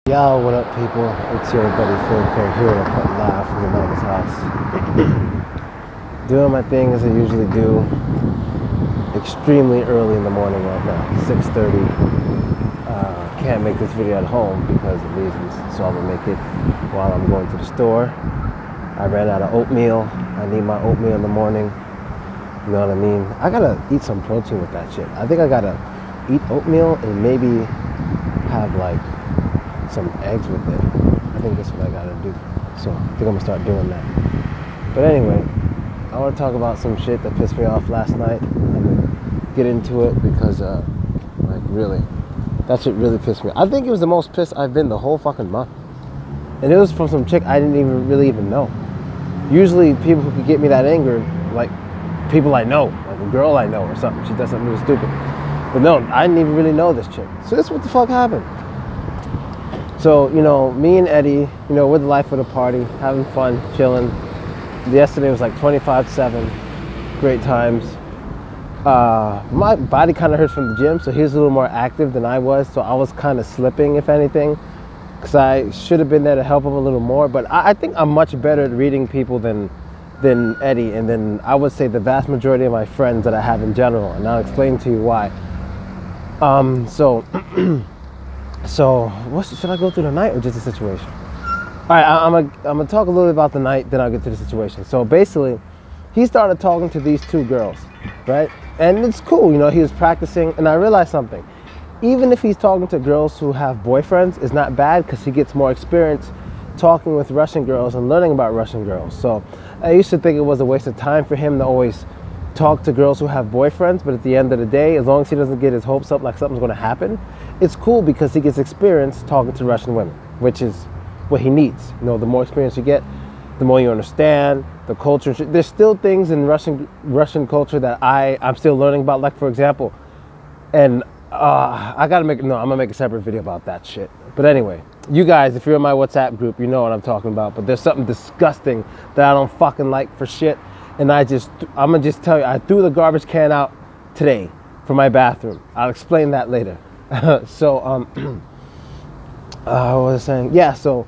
Yo, what up, people? It's your buddy Phil Kerr here at Put Live from your mama's house. Doing my thing as I usually do. Extremely early in the morning right now, 6:30. Can't make this video at home because of reasons, so I'm gonna make it while I'm going to the store. I ran out of oatmeal. I need my oatmeal in the morning. You know what I mean? I gotta eat some protein with that shit. I think I gotta eat oatmeal and maybe have like some eggs with it. I think that's what I gotta do. So I think I'm gonna start doing that. But anyway, I wanna talk about some shit that pissed me off last night. I'm gonna get into it because like really, that shit really pissed me off. I think it was the most pissed I've been the whole fucking month. And it was from some chick I didn't even know. Usually people who could get me that angry, like people I know, like a girl I know or something. She does something really stupid. But no, I didn't even really know this chick. So this is what the fuck happened. So, you know, me and Eddie, you know, we're the life of the party, having fun, chilling. Yesterday was like 25-7, great times. My body kind of hurts from the gym, so he was a little more active than I was, so I was kind of slipping, if anything, because I should have been there to help him a little more. But I think I'm much better at reading people than Eddie, and then I would say the vast majority of my friends that I have in general, and I'll explain to you why. So, should I go through the night or just the situation? All right, I'm gonna talk a little bit about the night, then I'll get to the situation. So basically, he started talking to these two girls, right? And it's cool, you know, he was practicing, and I realized something. Even if he's talking to girls who have boyfriends, it's not bad because he gets more experience talking with Russian girls and learning about Russian girls. So I used to think it was a waste of time for him to always talk to girls who have boyfriends, but at the end of the day, as long as he doesn't get his hopes up like something's going to happen, it's cool because he gets experience talking to Russian women, which is what he needs. You know, the more experience you get, the more you understand the culture. There's still things in Russian culture that I'm still learning about, like for example, and I'm gonna make a separate video about that shit. But anyway, you guys, if you're in my WhatsApp group, you know what I'm talking about. But there's something disgusting that I don't fucking like for shit. And I'm gonna just tell you, I threw the garbage can out today for my bathroom. I'll explain that later. So, what was I saying? Yeah, so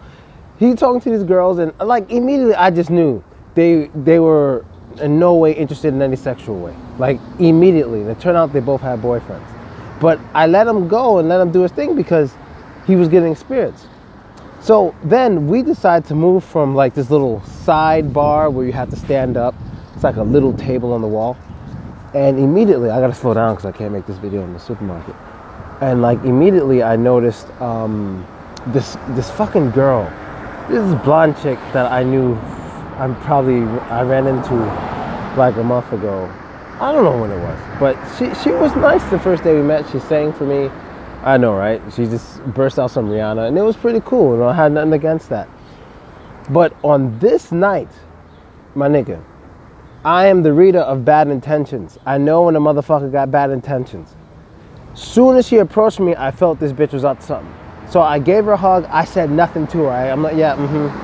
he talking to these girls, and like immediately I just knew they were in no way interested in any sexual way. Like immediately, and it turned out they both had boyfriends. But I let him go and let him do his thing because he was getting experience. So then we decided to move from like this little side bar where you have to stand up. It's like a little table on the wall. And immediately, I gotta slow down because I can't make this video in the supermarket. And like immediately I noticed this fucking girl, this blonde chick that I knew, I ran into like a month ago. I don't know when it was, but she was nice the first day we met. She sang for me. I know, right? She just burst out some Rihanna, and it was pretty cool. You know, I had nothing against that. But on this night, my nigga, I am the reader of bad intentions. I know when a motherfucker got bad intentions. Soon as she approached me, I felt this bitch was up to something. So I gave her a hug. I said nothing to her. I'm like, yeah,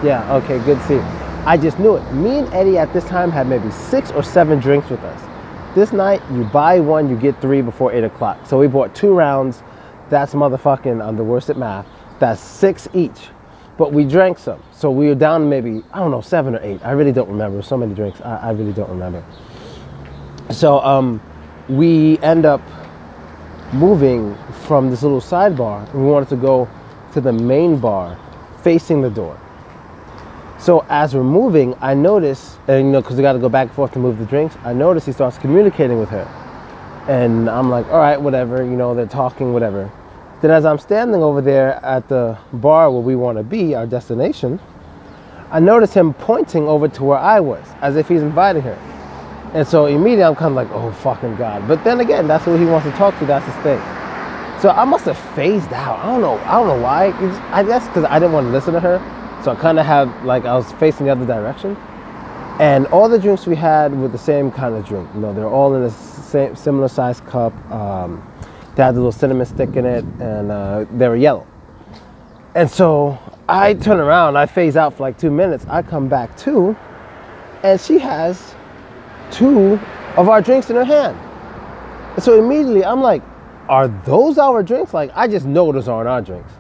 yeah, okay, good to see you. I just knew it. Me and Eddie at this time had maybe 6 or 7 drinks with us. This night, you buy 1, you get 3 before 8 o'clock. So we bought 2 rounds. That's motherfucking, I'm the worst at math. That's 6 each. But we drank some. So we were down maybe, I don't know, 7 or 8. I really don't remember. So many drinks. I really don't remember. So we end up moving from this little sidebar. We wanted to go to the main bar facing the door. So as we're moving, I notice, and you know, because we got to go back and forth to move the drinks, I notice he starts communicating with her. And I'm like, all right, whatever, you know, they're talking, whatever. Then as I'm standing over there at the bar where we want to be, our destination, I notice him pointing over to where I was, as if he's inviting her. And so immediately I'm kind of like, oh, fucking God. But then again, that's who he wants to talk to, that's his thing. So I must have phased out. I don't know why. I guess because I didn't want to listen to her. So I kind of had, like, I was facing the other direction. And all the drinks we had were the same kind of drink. You know, they're all in the same, similar size cup. They had a little cinnamon stick in it, and they were yellow. And so I turn around, I phase out for like 2 minutes. I come back too, and she has 2 of our drinks in her hand. And so immediately I'm like, are those our drinks? Like, I just know those aren't our drinks.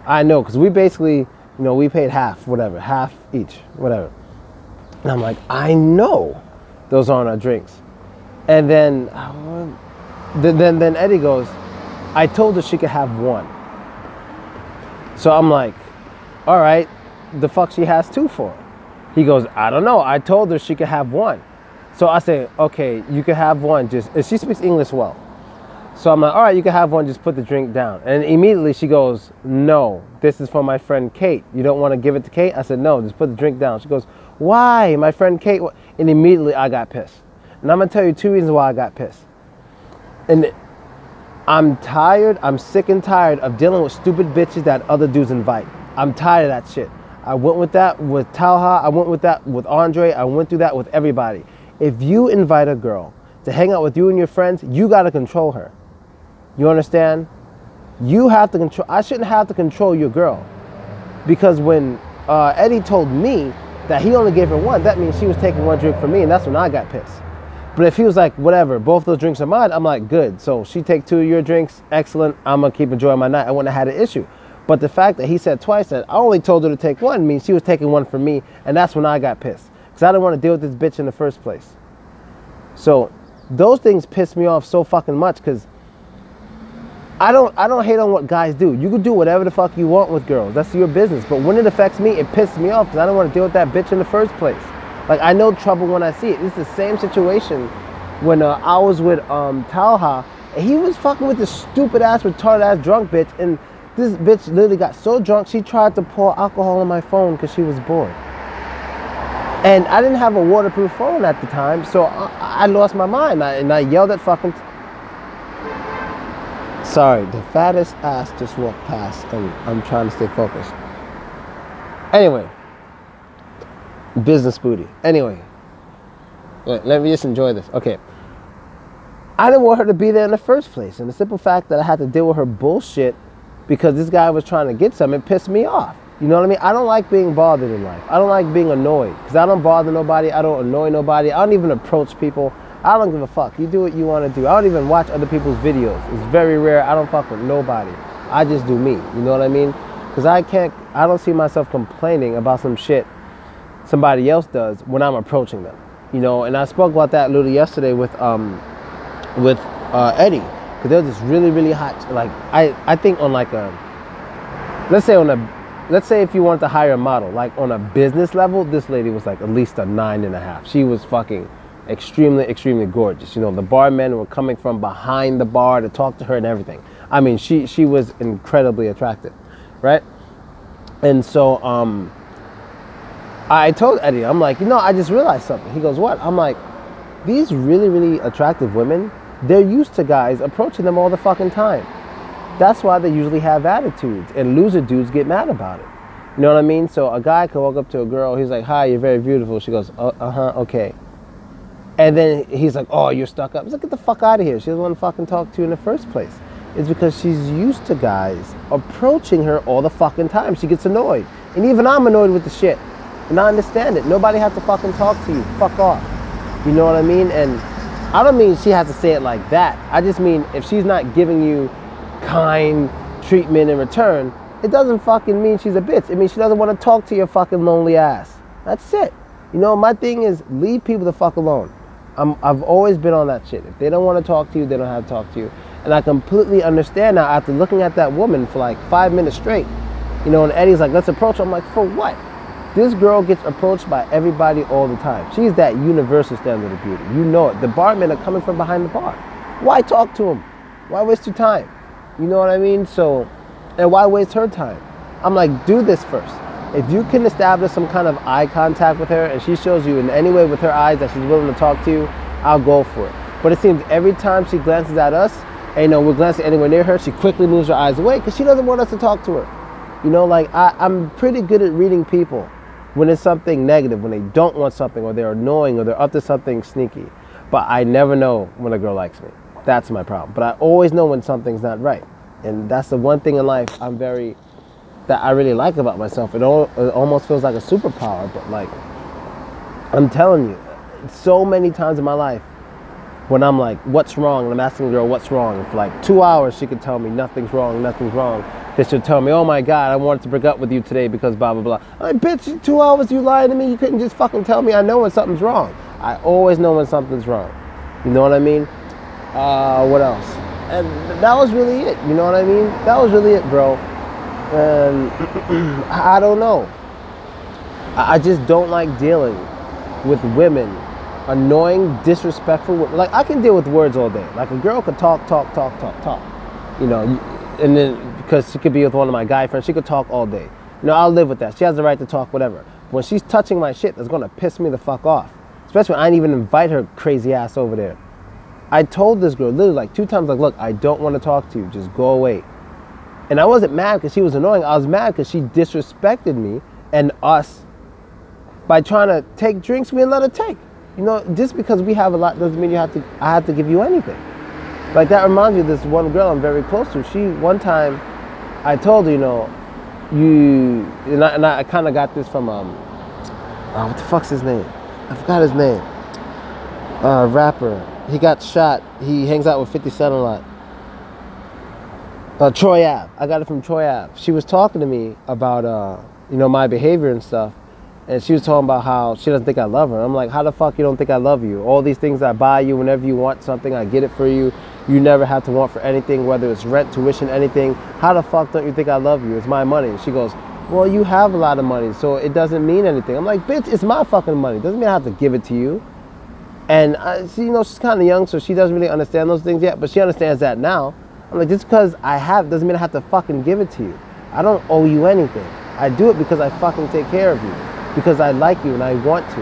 I know, because we basically, we paid half, whatever, half each, whatever. And I'm like, I know those aren't our drinks. And then Eddie goes, I told her she could have one. So I'm like, all right, the fuck she has two for? He goes, I don't know. I told her she could have one. So I say, okay, you can have one. And she speaks English well. So I'm like, all right, you can have one. Just put the drink down. And immediately she goes, no, this is for my friend Kate. You don't want to give it to Kate? I said, no, just put the drink down. She goes, why? My friend Kate. And immediately I got pissed. And I'm going to tell you 2 reasons why I got pissed. And I'm tired. I'm sick and tired of dealing with stupid bitches that other dudes invite. I'm tired of that shit. I went with that with Talha. I went with that with Andre. I went through that with everybody. If you invite a girl to hang out with you and your friends, you got to control her. You understand? You have to control. I shouldn't have to control your girl. Because when Eddie told me that he only gave her one, that means she was taking one drink from me, and that's when I got pissed. But if he was like, whatever, both those drinks are mine, I'm like, good. So she take two of your drinks, excellent. I'm going to keep enjoying my night. I wouldn't have had an issue. But the fact that he said twice that I only told her to take one means she was taking one from me, and that's when I got pissed. Because I didn't want to deal with this bitch in the first place. So those things piss me off so fucking much, because I don't hate on what guys do. You can do whatever the fuck you want with girls. That's your business. But when it affects me, it pisses me off because I don't want to deal with that bitch in the first place. Like, I know trouble when I see it. It's the same situation when I was with Talha, and he was fucking with this stupid ass, retarded ass drunk bitch, and this bitch literally got so drunk she tried to pour alcohol on my phone because she was bored. And I didn't have a waterproof phone at the time, so I lost my mind, and I yelled at fucking... Sorry, the fattest ass just walked past, and I'm trying to stay focused. Anyway, business booty. Anyway, let me just enjoy this. Okay. I didn't want her to be there in the first place, and the simple fact that I had to deal with her bullshit because this guy was trying to get something, it pissed me off. You know what I mean? I don't like being bothered in life. I don't like being annoyed, because I don't bother nobody. I don't annoy nobody. I don't even approach people. I don't give a fuck. You do what you want to do. I don't even watch other people's videos. It's very rare. I don't fuck with nobody. I just do me. You know what I mean? Because I don't see myself complaining about some shit somebody else does when I'm approaching them. You know, and I spoke about that a little yesterday with Eddie. Because they're just really, really hot. Like, I think on like a, let's say if you wanted to hire a model, like on a business level, this lady was like at least a 9.5. She was fucking extremely, extremely gorgeous. You know, the barmen were coming from behind the bar to talk to her and everything. I mean, she was incredibly attractive, right? And so I told Eddie, I'm like, I just realized something. He goes, what? I'm like, these really, really attractive women, they're used to guys approaching them all the fucking time. That's why they usually have attitudes, and loser dudes get mad about it. You know what I mean? So a guy could walk up to a girl, he's like, hi, you're very beautiful. She goes, okay. And then he's like, oh, you're stuck up. He's like, get the fuck out of here. She doesn't want to fucking talk to you in the first place. It's because she's used to guys approaching her all the fucking time. She gets annoyed. And even I'm annoyed with the shit. And I understand it. Nobody has to fucking talk to you. Fuck off. You know what I mean? And I don't mean she has to say it like that. I just mean if she's not giving you kind treatment in return, it doesn't fucking mean she's a bitch. It means she doesn't want to talk to your fucking lonely ass. That's it. You know, my thing is leave people the fuck alone. I've always been on that shit. If they don't want to talk to you, they don't have to talk to you. And I completely understand now after looking at that woman for like 5 minutes straight. You know, and Eddie's like, let's approach her. I'm like, for what? This girl gets approached by everybody all the time. She's that universal standard of beauty. You know it. The barmen are coming from behind the bar. Why talk to them? Why waste your time? You know what I mean? So, and why waste her time? I'm like, do this first. If you can establish some kind of eye contact with her and she shows you in any way with her eyes that she's willing to talk to you, I'll go for it. But it seems every time she glances at us, and we're glancing anywhere near her, she quickly moves her eyes away because she doesn't want us to talk to her. You know, like I'm pretty good at reading people when it's something negative, when they don't want something or they're annoying or they're up to something sneaky. But I never know when a girl likes me. That's my problem. But I always know when something's not right. And that's the one thing in life that I really like about myself. It almost feels like a superpower, but like, I'm telling you, so many times in my life when I'm like, what's wrong? And I'm asking a girl, what's wrong? And for like 2 hours, she could tell me nothing's wrong, nothing's wrong. that she'll tell me, oh my God, I wanted to break up with you today because blah, blah, blah. I'm like, bitch, 2 hours you lied to me. You couldn't just fucking tell me. I know when something's wrong. I always know when something's wrong. You know what I mean? What else? And that was really it. You know what I mean? That was really it, bro. And I don't know. I just don't like dealing with women. Annoying, disrespectful. Like, I can deal with words all day. Like, a girl could talk. You know, and then, because she could be with one of my guy friends, she could talk all day. You know, I'll live with that. She has the right to talk, whatever. When she's touching my shit, that's going to piss me the fuck off. Especially when I didn't even invite her crazy ass over there. I told this girl literally like 2 times, like, look, I don't want to talk to you. Just go away. And I wasn't mad because she was annoying. I was mad because she disrespected me and us by trying to take drinks we didn't let her take. You know, just because we have a lot doesn't mean I have to give you anything. Like, that reminds me of this one girl I'm very close to. One time, I told her, you know, and I kind of got this from, what the fuck's his name? I forgot his name. Rapper. He got shot. He hangs out with 50 Cent a lot. Troy Ave. I got it from Troy Ave. She was talking to me about, you know, my behavior and stuff. And she was talking about how she doesn't think I love her. I'm like, how the fuck you don't think I love you? All these things I buy you, whenever you want something, I get it for you. You never have to want for anything, whether it's rent, tuition, anything. How the fuck don't you think I love you? It's my money. She goes, well, you have a lot of money, so it doesn't mean anything. I'm like, bitch, it's my fucking money. It doesn't mean I have to give it to you. And she, you know, she's kind of young, so she doesn't really understand those things yet, but she understands that now. I'm like, just because I have doesn't mean I have to fucking give it to you. I don't owe you anything. I do it because I fucking take care of you. Because I like you and I want to,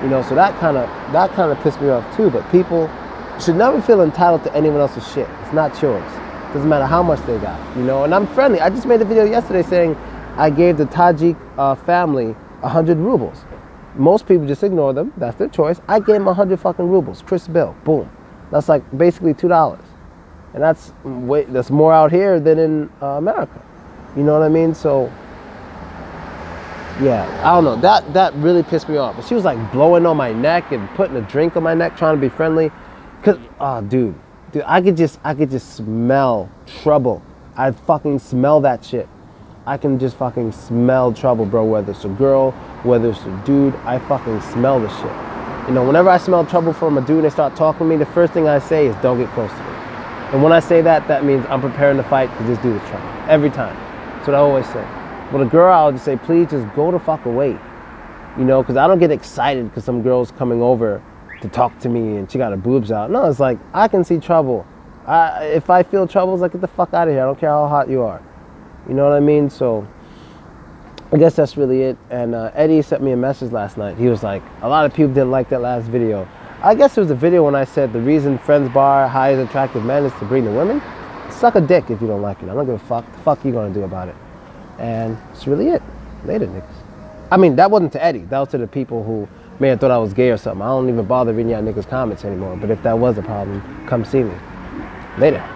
you know, so that kind of pissed me off too. But people should never feel entitled to anyone else's shit. It's not yours. Doesn't matter how much they got, you know. And I'm friendly. I just made a video yesterday saying I gave the Tajik family 100 rubles. Most people just ignore them. That's their choice. I gave them 100 fucking rubles. Chris Bill, boom. That's like basically $2, and that's more out here than in America. You know what I mean? So. Yeah, I don't know. That really pissed me off. But she was like blowing on my neck and putting a drink on my neck, trying to be friendly. Cause, oh, dude, I could just smell trouble. I fucking smell that shit. I can just fucking smell trouble, bro. Whether it's a girl, whether it's a dude, I fucking smell the shit. You know, whenever I smell trouble from a dude and they start talking to me, the first thing I say is, don't get close to me. And when I say that, that means I'm preparing to fight because this dude is trouble. Every time. That's what I always say. With a girl, I'll just say, please just go the fuck away. You know, because I don't get excited because some girl's coming over to talk to me and she got her boobs out. No, it's like, I can see trouble. If I feel trouble, it's like, get the fuck out of here. I don't care how hot you are. You know what I mean? So, I guess that's really it. And Eddie sent me a message last night. He was like, a lot of people didn't like that last video. I guess it was a video when I said the reason Friends Bar hires attractive men is to bring the women. Suck a dick if you don't like it. I don't give a fuck. The fuck you gonna do about it? And that's really it. Later, niggas. I mean, that wasn't to Eddie. That was to the people who may have thought I was gay or something. I don't even bother reading y'all niggas' comments anymore. But if that was a problem, come see me. Later.